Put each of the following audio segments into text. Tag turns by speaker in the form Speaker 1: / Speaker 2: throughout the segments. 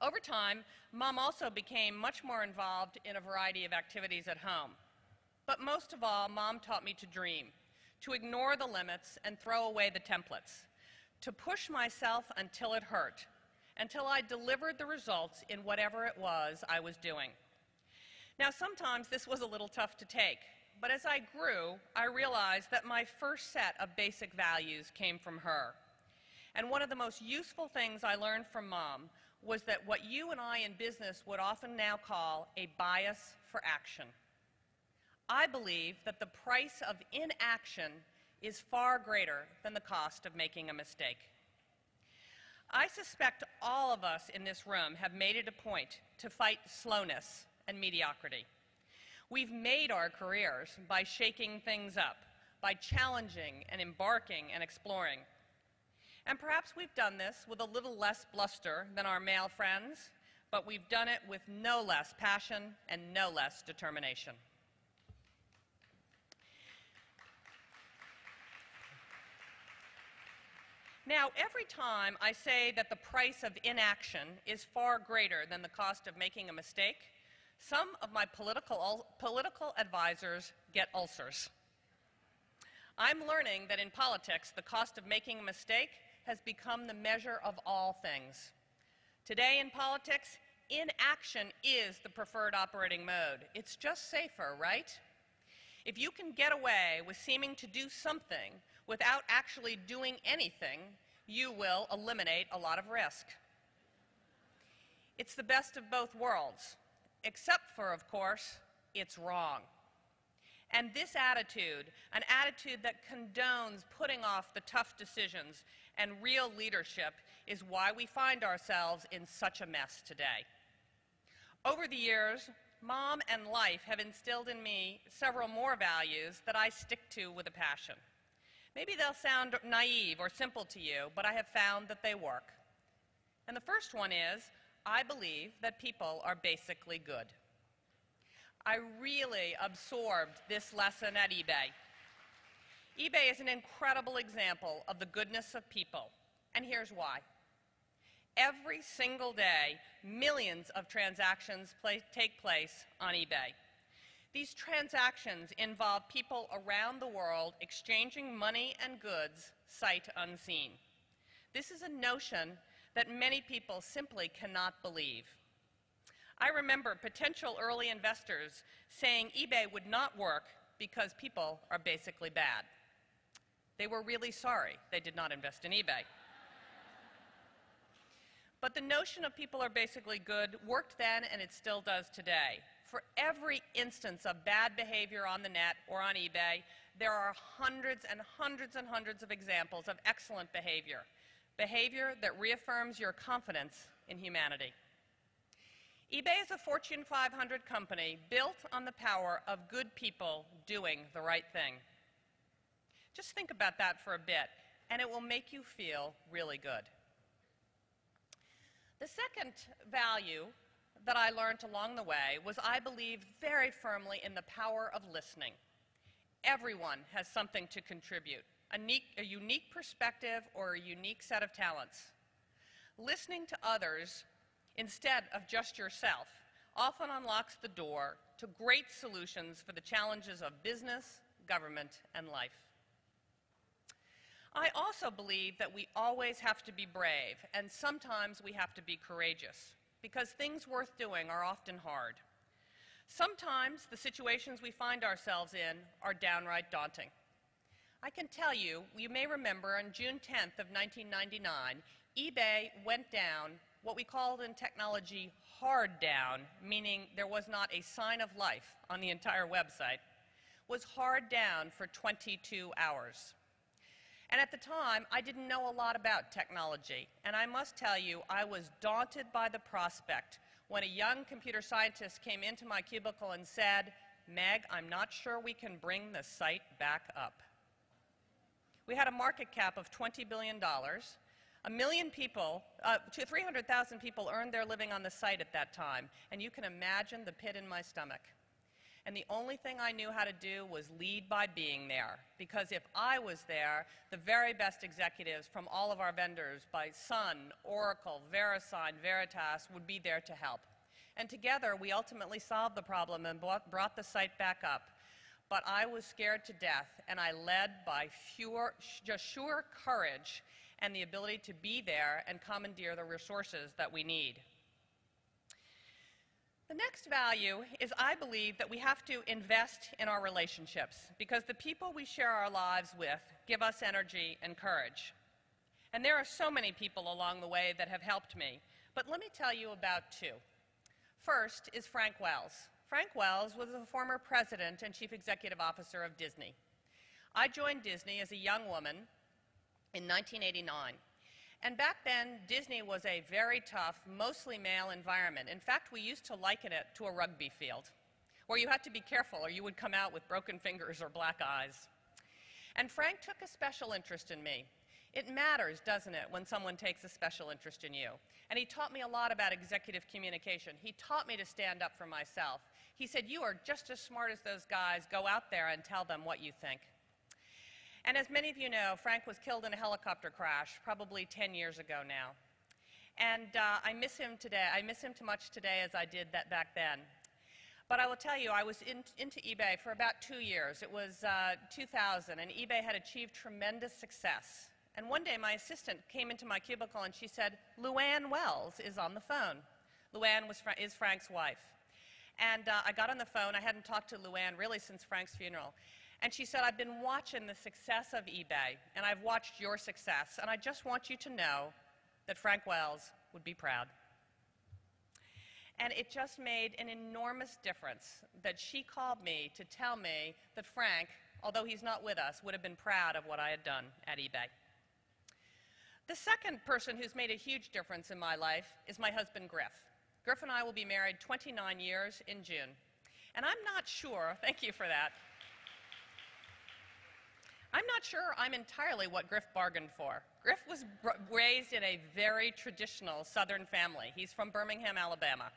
Speaker 1: Over time, Mom also became much more involved in a variety of activities at home. But most of all, Mom taught me to dream, to ignore the limits and throw away the templates, to push myself until it hurt, until I delivered the results in whatever it was I was doing. Now, sometimes this was a little tough to take, but as I grew, I realized that my first set of basic values came from her. And one of the most useful things I learned from Mom was that what you and I in business would often now call a bias for action. I believe that the price of inaction is far greater than the cost of making a mistake. I suspect all of us in this room have made it a point to fight slowness and mediocrity. We've made our careers by shaking things up, by challenging and embarking and exploring. And perhaps we've done this with a little less bluster than our male friends, but we've done it with no less passion and no less determination. Now, every time I say that the price of inaction is far greater than the cost of making a mistake, some of my political advisors get ulcers. I'm learning that in politics, the cost of making a mistake has become the measure of all things. Today in politics, inaction is the preferred operating mode. It's just safer, right? If you can get away with seeming to do something without actually doing anything, you will eliminate a lot of risk. It's the best of both worlds, except for, of course, it's wrong. And this attitude, an attitude that condones putting off the tough decisions and real leadership, is why we find ourselves in such a mess today. Over the years, Mom and life have instilled in me several more values that I stick to with a passion. Maybe they'll sound naive or simple to you, but I have found that they work. And the first one is, I believe that people are basically good. I really absorbed this lesson at eBay. eBay is an incredible example of the goodness of people, and here's why. Every single day, millions of transactions take place on eBay. These transactions involve people around the world exchanging money and goods sight unseen. This is a notion that many people simply cannot believe. I remember potential early investors saying eBay would not work because people are basically bad. They were really sorry they did not invest in eBay. But the notion of people are basically good worked then, and it still does today. For every instance of bad behavior on the net or on eBay, there are hundreds and hundreds and hundreds of examples of excellent behavior, behavior that reaffirms your confidence in humanity. eBay is a Fortune 500 company built on the power of good people doing the right thing. Just think about that for a bit, and it will make you feel really good. The second value that I learned along the way was I believed very firmly in the power of listening. Everyone has something to contribute, a unique perspective or a unique set of talents. Listening to others instead of just yourself often unlocks the door to great solutions for the challenges of business, government, and life. I also believe that we always have to be brave, and sometimes we have to be courageous, because things worth doing are often hard. Sometimes the situations we find ourselves in are downright daunting. I can tell you, you may remember on June 10th of 1999, eBay went down what we called in technology hard down, meaning there was not a sign of life on the entire website, was hard down for 22 hours. And at the time, I didn't know a lot about technology, and I must tell you, I was daunted by the prospect when a young computer scientist came into my cubicle and said, "Meg, I'm not sure we can bring the site back up." We had a market cap of $20 billion. 300,000 people earned their living on the site at that time, and you can imagine the pit in my stomach. And the only thing I knew how to do was lead by being there. Because if I was there, the very best executives from all of our vendors, by Sun, Oracle, VeriSign, Veritas, would be there to help. And together, we ultimately solved the problem and brought the site back up. But I was scared to death, and I led by just sheer courage and the ability to be there and commandeer the resources that we need. The next value is I believe that we have to invest in our relationships because the people we share our lives with give us energy and courage. And there are so many people along the way that have helped me, but let me tell you about two. First is Frank Wells. Frank Wells was the former president and chief executive officer of Disney. I joined Disney as a young woman in 1989. And back then, Disney was a very tough, mostly male environment. In fact, we used to liken it to a rugby field, where you had to be careful or you would come out with broken fingers or black eyes. And Frank took a special interest in me. It matters, doesn't it, when someone takes a special interest in you? And he taught me a lot about executive communication. He taught me to stand up for myself. He said, "You are just as smart as those guys. Go out there and tell them what you think." And as many of you know, Frank was killed in a helicopter crash probably 10 years ago now. And I miss him today. I miss him too much today as I did that back then. But I will tell you, I was into eBay for about 2 years. It was 2000, and eBay had achieved tremendous success. And one day, my assistant came into my cubicle, and she said, "Luann Wells is on the phone." Luann is Frank's wife. And I got on the phone. I hadn't talked to Luann really since Frank's funeral. And she said, "I've been watching the success of eBay, and I've watched your success, and I just want you to know that Frank Wells would be proud." And it just made an enormous difference that she called me to tell me that Frank, although he's not with us, would have been proud of what I had done at eBay. The second person who's made a huge difference in my life is my husband, Griff. Griff and I will be married 29 years in June. And I'm not sure, thank you for that, I'm not sure I'm entirely what Griff bargained for. Griff was raised in a very traditional Southern family. He's from Birmingham, Alabama.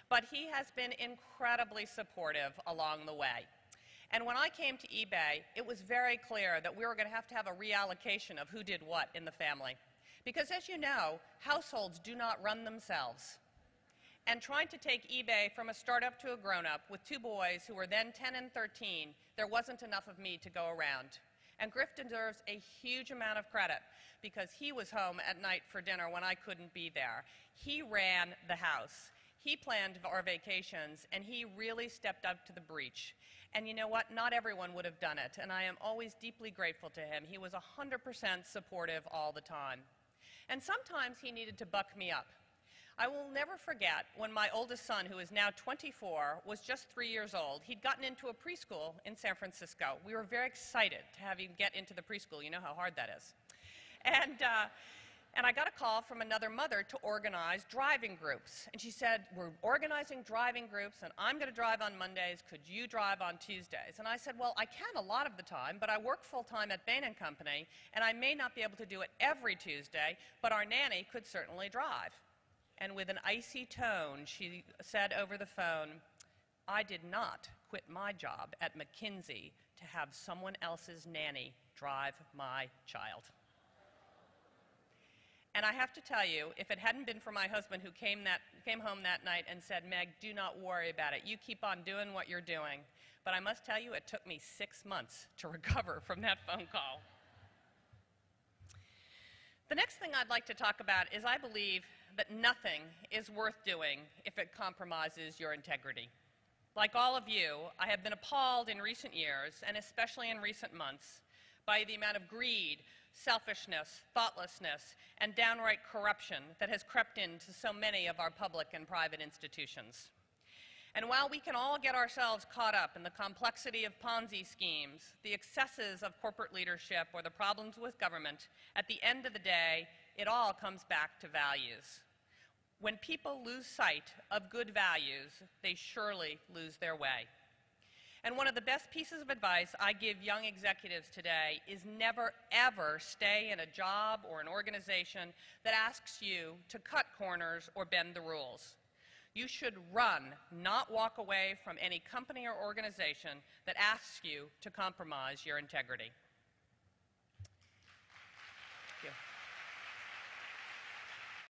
Speaker 1: But he has been incredibly supportive along the way. And when I came to eBay, it was very clear that we were going to have a reallocation of who did what in the family. Because as you know, households do not run themselves. And trying to take eBay from a startup to a grown-up with two boys who were then 10 and 13, there wasn't enough of me to go around. And Griff deserves a huge amount of credit because he was home at night for dinner when I couldn't be there. He ran the house. He planned our vacations, and he really stepped up to the breach. And you know what? Not everyone would have done it, and I am always deeply grateful to him. He was 100% supportive all the time. And sometimes he needed to buck me up. I will never forget when my oldest son, who is now 24, was just 3 years old. He'd gotten into a preschool in San Francisco. We were very excited to have him get into the preschool. You know how hard that is. And I got a call from another mother to organize driving groups. And she said, "We're organizing driving groups, and I'm going to drive on Mondays. Could you drive on Tuesdays?" And I said, "Well, I can a lot of the time, but I work full-time at Bain & Company, and I may not be able to do it every Tuesday, but our nanny could certainly drive." And with an icy tone, she said over the phone, "I did not quit my job at McKinsey to have someone else's nanny drive my child." And I have to tell you, if it hadn't been for my husband who came home that night and said, "Meg, do not worry about it. You keep on doing what you're doing." But I must tell you, it took me 6 months to recover from that phone call. The next thing I'd like to talk about is I believe that nothing is worth doing if it compromises your integrity. Like all of you, I have been appalled in recent years, and especially in recent months, by the amount of greed, selfishness, thoughtlessness, and downright corruption that has crept into so many of our public and private institutions. And while we can all get ourselves caught up in the complexity of Ponzi schemes, the excesses of corporate leadership, or the problems with government, at the end of the day, it all comes back to values. When people lose sight of good values, they surely lose their way. And one of the best pieces of advice I give young executives today is never, ever stay in a job or an organization that asks you to cut corners or bend the rules. You should run, not walk away from any company or organization that asks you to compromise your integrity.